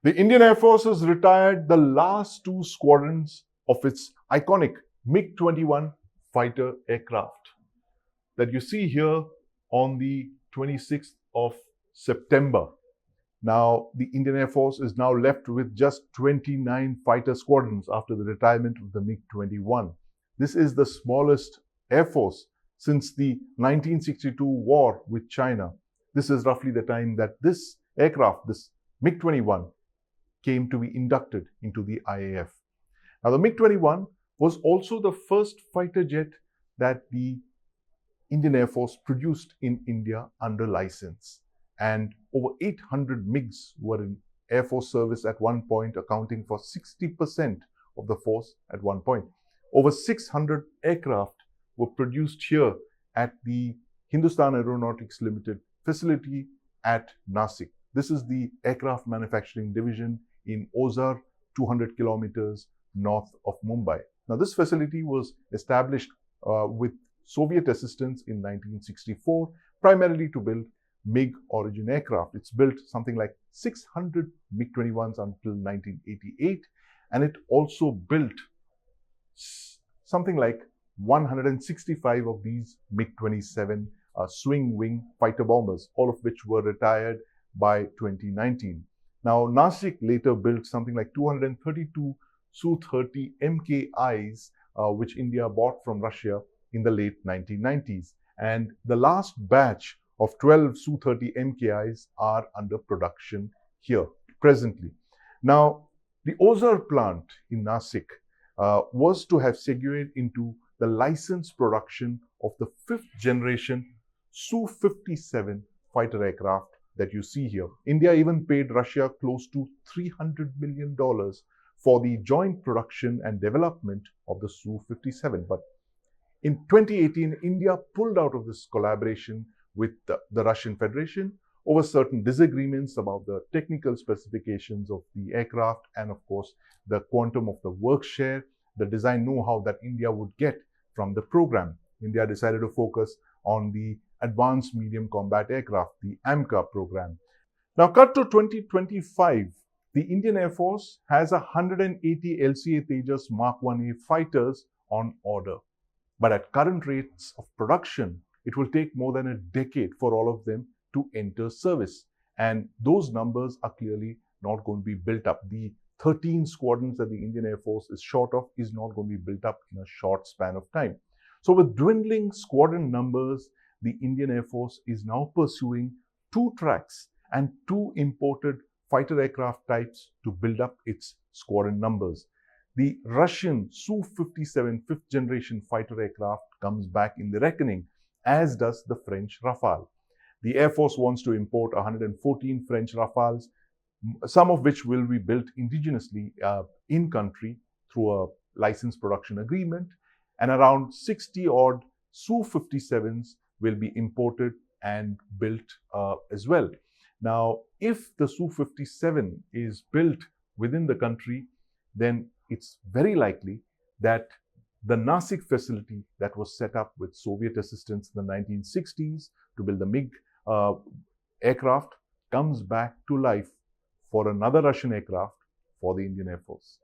The Indian Air Force has retired the last two squadrons of its iconic MiG-21 fighter aircraft that you see here on the 26th of September. Now, the Indian Air Force is now left with just 29 fighter squadrons after the retirement of the MiG-21. This is the smallest Air Force since the 1962 war with China. This is roughly the time that this aircraft, this MiG-21, came to be inducted into the IAF. Now, the MiG-21 was also the first fighter jet that the Indian Air Force produced in India under license. And over 800 MiGs were in Air Force service at one point, accounting for 60% of the force at one point. Over 600 aircraft were produced here at the Hindustan Aeronautics Limited facility at Nasik. This is the aircraft manufacturing division in Ozar, 200 kilometers north of Mumbai. Now, this facility was established with Soviet assistance in 1964, primarily to build MiG origin aircraft. It's built something like 600 MiG-21s until 1988, and it also built something like 165 of these MiG-27 swing wing fighter bombers, all of which were retired by 2019. Now, Nasik later built something like 232 Su-30 MKIs, which India bought from Russia in the late 1990s. And the last batch of 12 Su-30 MKIs are under production here presently. Now, the Ozar plant in Nasik was to have segued into the licensed production of the fifth generation Su-57 fighter aircraft that you see here. India even paid Russia close to $300 million for the joint production and development of the Su-57. But in 2018, India pulled out of this collaboration with the Russian Federation over certain disagreements about the technical specifications of the aircraft and, of course, the quantum of the work share, the design know-how that India would get from the program. India decided to focus on the Advanced Medium Combat Aircraft, the AMCA program. Now, cut to 2025, the Indian Air Force has 180 LCA Tejas Mark 1A fighters on order. But at current rates of production, it will take more than a decade for all of them to enter service. And those numbers are clearly not going to be built up. The 13 squadrons that the Indian Air Force is short of is not going to be built up in a short span of time. So with dwindling squadron numbers, the Indian Air Force is now pursuing two tracks and two imported fighter aircraft types to build up its squadron numbers. The Russian Su-57 fifth generation fighter aircraft comes back in the reckoning, as does the French Rafale. The Air Force wants to import 114 French Rafales, some of which will be built indigenously in country through a license production agreement, and around 60 odd Su-57s will be imported and built as well. Now, if the Su-57 is built within the country, then it's very likely that the Nasik facility that was set up with Soviet assistance in the 1960s to build the MiG aircraft comes back to life for another Russian aircraft for the Indian Air Force.